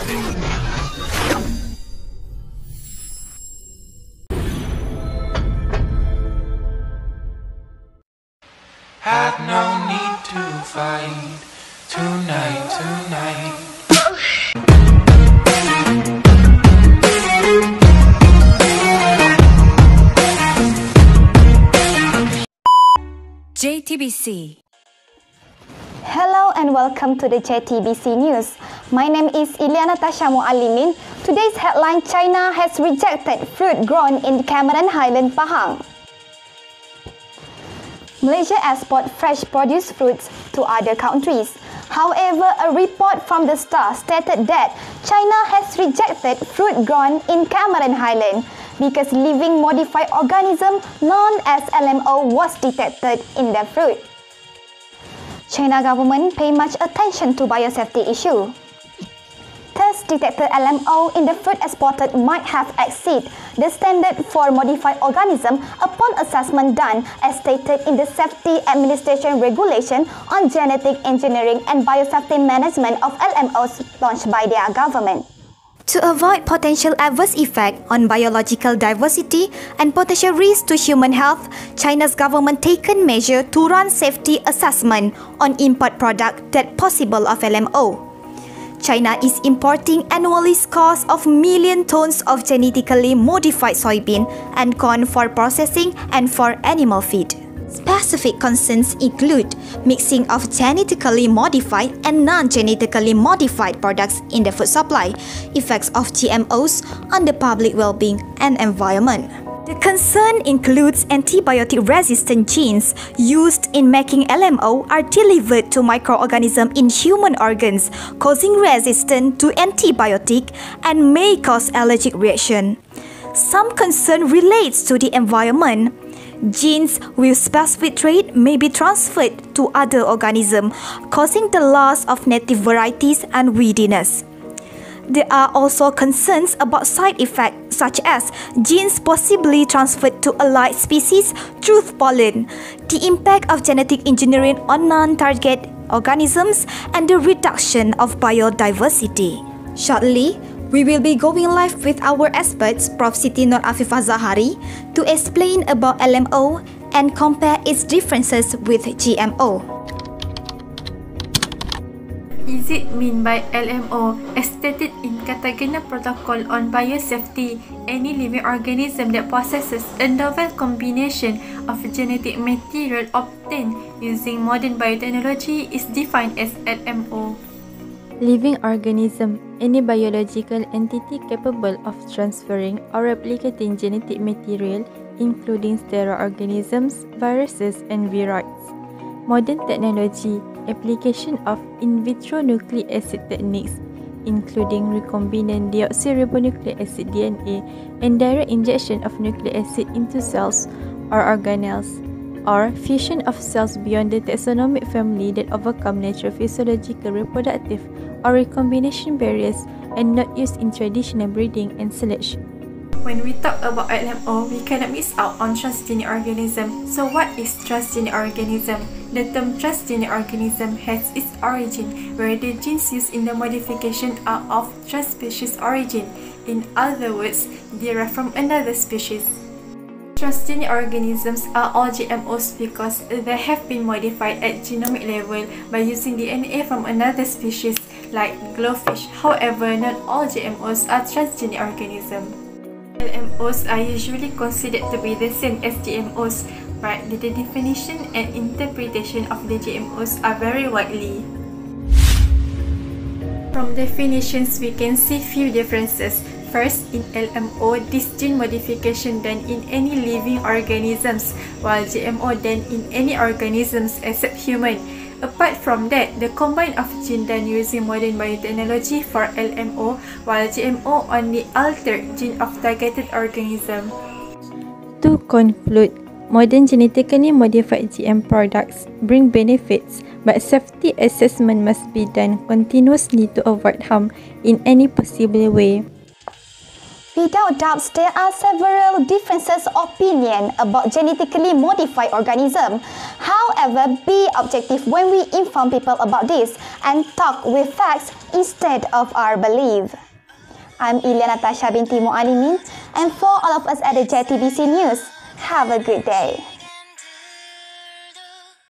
Had no need to fight tonight. JTBC. Hello and welcome to the JTBC News. My name is Ilyana Tasha Muallimin. Today's headline: China has rejected fruit grown in Cameron Highland, Pahang. Malaysia export fresh produce fruits to other countries. However, a report from the Star stated that China has rejected fruit grown in Cameron Highland because living modified organism known as LMO was detected in the fruit. China government pay much attention to biosafety issue. Tests detected LMO in the fruit exported might have exceeded the standard for modified organism upon assessment done as stated in the Safety Administration Regulation on Genetic Engineering and Biosafety Management of LMOs launched by their government. To avoid potential adverse effect on biological diversity and potential risk to human health, China's government taken measure to run safety assessment on import product that possible of LMO. China is importing annually scores of million tons of genetically modified soybean and corn for processing and for animal feed. Specific concerns include mixing of genetically modified and non-genetically modified products in the food supply, effects of GMOs on the public well-being and environment. The concern includes antibiotic-resistant genes used in making LMO are delivered to microorganisms in human organs, causing resistance to antibiotic and may cause allergic reaction. Some concern relates to the environment. Genes with specific trait may be transferred to other organisms, causing the loss of native varieties and weediness. There are also concerns about side effects such as genes possibly transferred to allied species through pollen, the impact of genetic engineering on non-target organisms, and the reduction of biodiversity. Shortly, we will be going live with our experts, Prof. Siti Nur Afifah Zahari, to explain about LMO and compare its differences with GMO. Is it mean by LMO, as stated in Cartagena Protocol on Biosafety, any living organism that possesses a novel combination of genetic material obtained using modern biotechnology is defined as LMO. Living organism, any biological entity capable of transferring or replicating genetic material, including sterile organisms, viruses, and viroids. Modern technology, application of in vitro nucleic acid techniques, including recombinant deoxyribonucleic acid DNA and direct injection of nucleic acid into cells or organelles, or fusion of cells beyond the taxonomic family that overcome natural physiological reproductive or recombination barriers and not used in traditional breeding and selection. When we talk about LMO, we cannot miss out on transgenic organism. So what is transgenic organism? The term transgenic organism has its origin where the genes used in the modification are of transspecies origin. In other words, derived from another species. Transgenic organisms are all GMOs because they have been modified at genomic level by using DNA from another species like glowfish. However, not all GMOs are transgenic organisms. LMOs are usually considered to be the same as GMOs, but the definition and interpretation of the GMOs are very widely. From definitions, we can see few differences. First, in LMO, this gene modification done in any living organisms, while GMO done in any organisms except human. Apart from that, the combine of gene done using modern biotechnology for LMO, while GMO only alter gene of targeted organism. To conclude, modern genetically modified GM products bring benefits, but safety assessment must be done continuously to avoid harm in any possible way. Without doubts, there are several differences of opinion about genetically modified organisms. However, be objective when we inform people about this and talk with facts instead of our belief. I'm Ilya Natasha binti Mualimin, and for all of us at the JTBC News, have a good day.